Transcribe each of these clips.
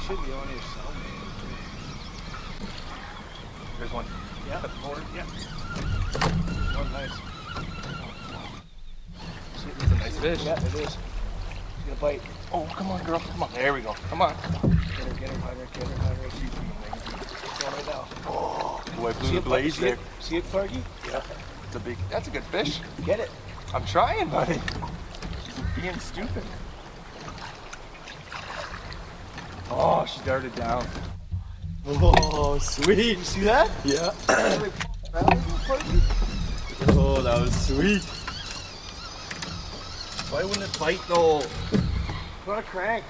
should be on your cell. There's one. Yeah. At the board. Yeah. Oh, nice. It's a nice fish. Yeah, it is. He's gonna bite. Oh, come on, girl. Come on. There we go. Come on. Get her, Heinrich, get her, Heinrich. She's going right now. Oh, I blew the blaze there. See it, Fergie? Yeah. It's a big, that's a good fish. Get it. I'm trying, buddy. She's being stupid. Oh, she darted down. Oh, sweet. You see that? Yeah. Oh, that was sweet. Why wouldn't it bite though? What a crank.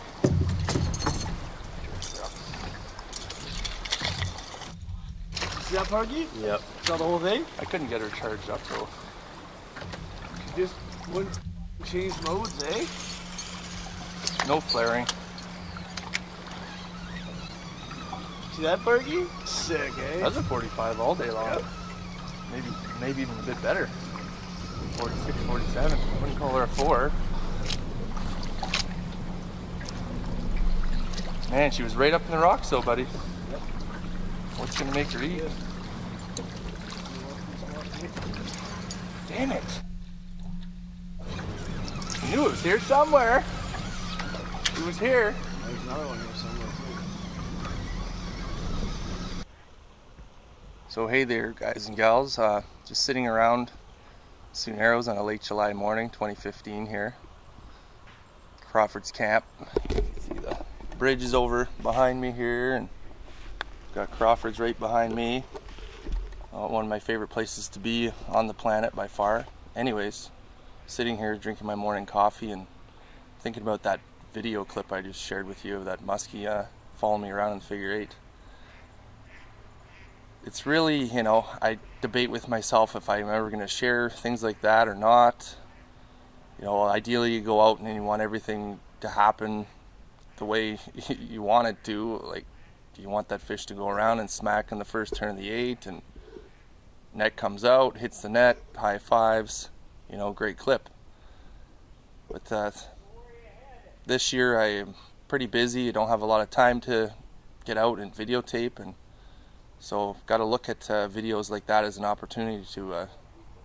See that, Parky? Yep. Saw the whole thing? I couldn't get her charged up though. She just wouldn't change modes, eh? No flaring. See that, Parky? Sick, eh? That's a 45 all day long. Yep. Maybe even a bit better. 46, 47. I wouldn't call her a 4. Man, she was right up in the rocks though, buddy. Yep. What's gonna make her eat? Damn it! I knew it was here somewhere. It was here. There's another one here somewhere too. So hey there, guys and gals. Just sitting around Narrows on a late July morning, 2015 here. Crawford's Camp. See the bridge is over behind me here, and got Crawford's right behind me. One of my favorite places to be on the planet by far. Anyways, sitting here drinking my morning coffee and thinking about that video clip I just shared with you of that muskie following me around in the figure 8. It's really, you know, I debate with myself if I'm ever going to share things like that or not. You know, ideally you go out and you want everything to happen the way you want it to. Like, do you want that fish to go around and smack on the first turn of the 8 and net comes out, hits the net, high fives, you know, great clip. But this year I am pretty busy. I don't have a lot of time to get out and videotape, and so got to look at videos like that as an opportunity to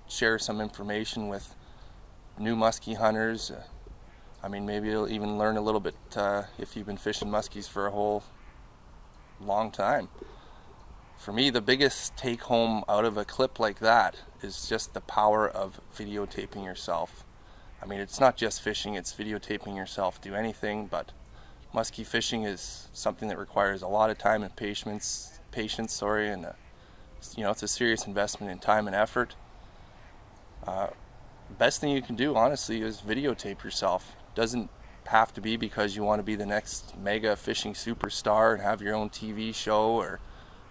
share some information with new muskie hunters. I mean, maybe you'll even learn a little bit if you've been fishing muskies for a whole long time. For me, the biggest take home out of a clip like that is just the power of videotaping yourself. I mean, it's not just fishing, it's videotaping yourself do anything, but muskie fishing is something that requires a lot of time and patience, and you know, it's a serious investment in time and effort. Best thing you can do, honestly, is videotape yourself. Doesn't have to be because you want to be the next mega fishing superstar and have your own TV show, or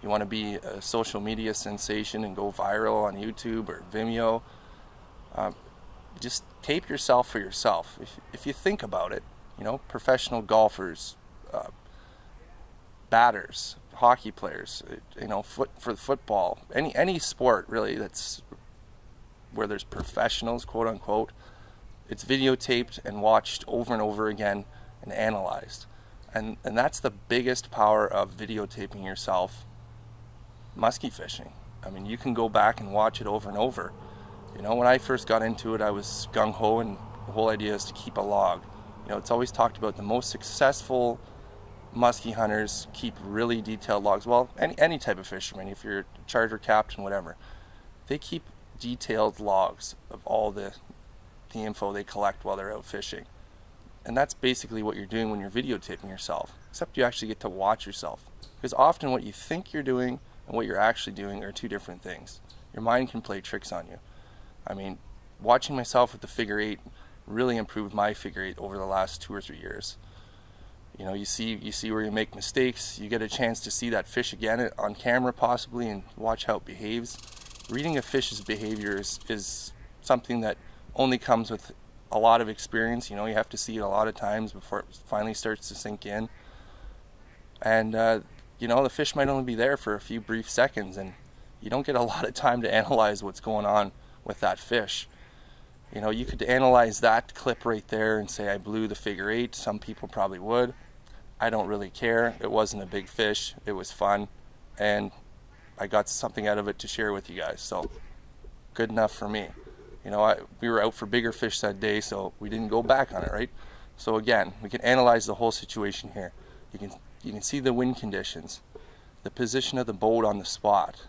you want to be a social media sensation and go viral on YouTube or Vimeo. Just tape yourself for yourself. If you think about it, you know, professional golfers, batters, hockey players, you know, for football, any sport really that's where there's professionals, quote unquote, it's videotaped and watched over and over again and analyzed. And that's the biggest power of videotaping yourself muskie fishing. I mean, you can go back and watch it over and over. You know, when I first got into it, I was gung-ho, and the whole idea is to keep a log. You know, it's always talked about the most successful muskie hunters keep really detailed logs. Well, any type of fisherman, if you're a charter captain, whatever, they keep detailed logs of all the info they collect while they're out fishing. And that's basically what you're doing when you're videotaping yourself, except you actually get to watch yourself. Because often what you think you're doing and what you're actually doing are two different things. Your mind can play tricks on you. I mean, watching myself with the figure 8 really improved my figure 8 over the last 2 or 3 years. You know, you see where you make mistakes. You get a chance to see that fish again on camera possibly and watch how it behaves. Reading a fish's behavior is something that only comes with a lot of experience. You know, you have to see it a lot of times before it finally starts to sink in. And you know, the fish might only be there for a few brief seconds, and you don't get a lot of time to analyze what's going on with that fish. You know, you could analyze that clip right there and say I blew the figure 8. Some people probably would. I don't really care. It wasn't a big fish. It was fun, and I got something out of it to share with you guys. So good enough for me. You know, we were out for bigger fish that day, so we didn't go back on it, right? So again, we can analyze the whole situation here. You can see the wind conditions, the position of the boat on the spot,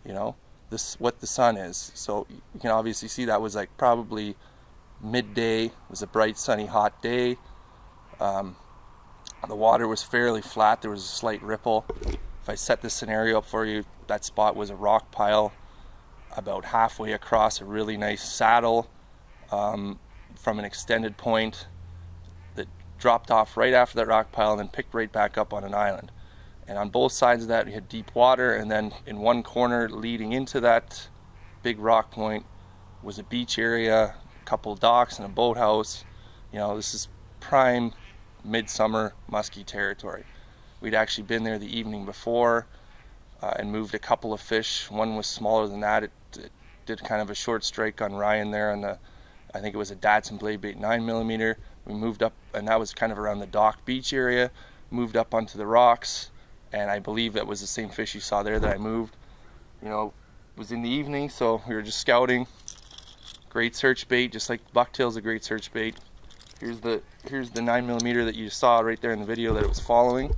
you know, what the sun is. So you can obviously see that was like probably midday. It was a bright, sunny, hot day. The water was fairly flat. There was a slight ripple. If I set this scenario up for you, that spot was a rock pile about halfway across a really nice saddle from an extended point that dropped off right after that rock pile and then picked right back up on an island. And on both sides of that we had deep water, and then in one corner leading into that big rock point was a beach area, a couple of docks and a boathouse. You know, this is prime midsummer musky territory. We'd actually been there the evening before and moved a couple of fish. One was smaller than that. It did kind of a short strike on Ryan there on the, I think it was a Datsun blade bait 9mm. We moved up, and that was kind of around the dock beach area, moved up onto the rocks, and I believe that was the same fish you saw there that I moved. You know, it was in the evening, so we were just scouting. Great search bait, just like bucktail's a great search bait. Here's the 9mm that you saw right there in the video that it was following.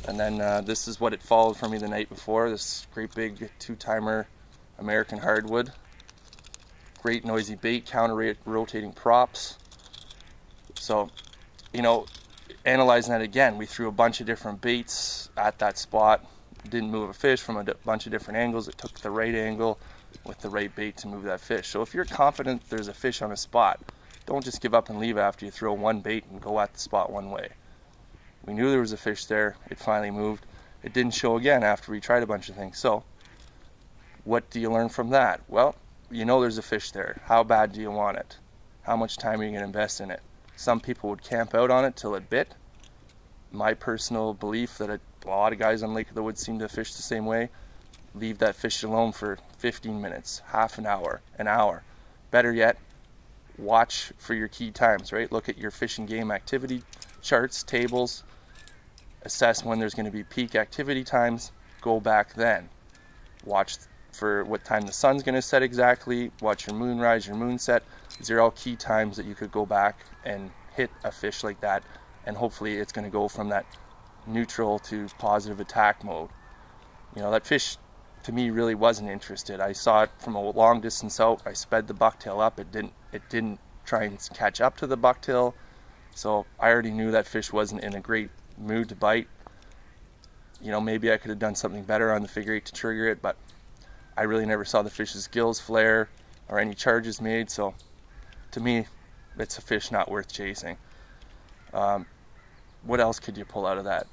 And then this is what it followed for me the night before, this great big 2-timer American hardwood. Great noisy bait, counter-rotating props. So, you know, analyzing that again, we threw a bunch of different baits at that spot. Didn't move a fish from a bunch of different angles. It took the right angle with the right bait to move that fish. So if you're confident there's a fish on a spot, don't just give up and leave after you throw one bait and go at the spot one way. We knew there was a fish there. It finally moved. It didn't show again after we tried a bunch of things. So what do you learn from that? Well, you know there's a fish there. How bad do you want it? How much time are you going to invest in it? Some people would camp out on it till it bit. My personal belief that a lot of guys on Lake of the Woods seem to fish the same way. Leave that fish alone for 15 minutes, half an hour, an hour. Better yet, watch for your key times, right? Look at your fishing game activity charts, tables, assess when there's going to be peak activity times, go back then. Watch for what time the sun's going to set exactly, watch your moon rise, your moon set. These are all key times that you could go back and hit a fish like that, and hopefully it's going to go from that neutral to positive attack mode. You know, that fish to me really wasn't interested. I saw it from a long distance out. I sped the bucktail up. It didn't try and catch up to the bucktail. So I already knew that fish wasn't in a great mood to bite. You know, maybe I could have done something better on the figure 8 to trigger it, but I really never saw the fish's gills flare or any charges made. So to me, it's a fish not worth chasing. What else could you pull out of that?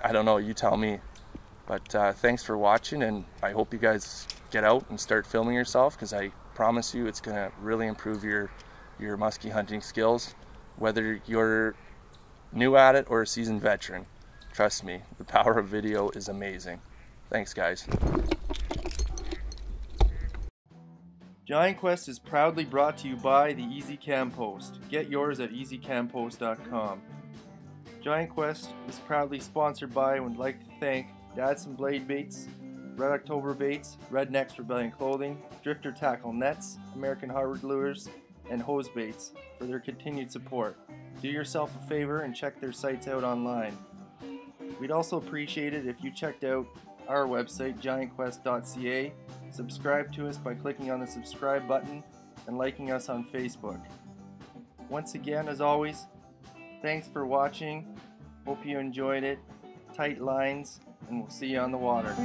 I don't know, you tell me. But thanks for watching, and I hope you guys get out and start filming yourself, because I promise you it's going to really improve your musky hunting skills, whether you're new at it or a seasoned veteran. Trust me, the power of video is amazing. Thanks, guys. Giant Quest is proudly brought to you by the Easy Cam Post. Get yours at easycampost.com. Giant Quest is proudly sponsored by and would like to thank Datsun Blade Baits, Red October Baits, Redneck's Rebellion Clothing, Drifter Tackle Nets, American Hardwood Lures, and Hose Baits for their continued support. Do yourself a favor and check their sites out online. We'd also appreciate it if you checked out our website, giantquest.ca. Subscribe to us by clicking on the subscribe button and liking us on Facebook. Once again, as always, thanks for watching. Hope you enjoyed it. Tight lines, and we'll see you on the water.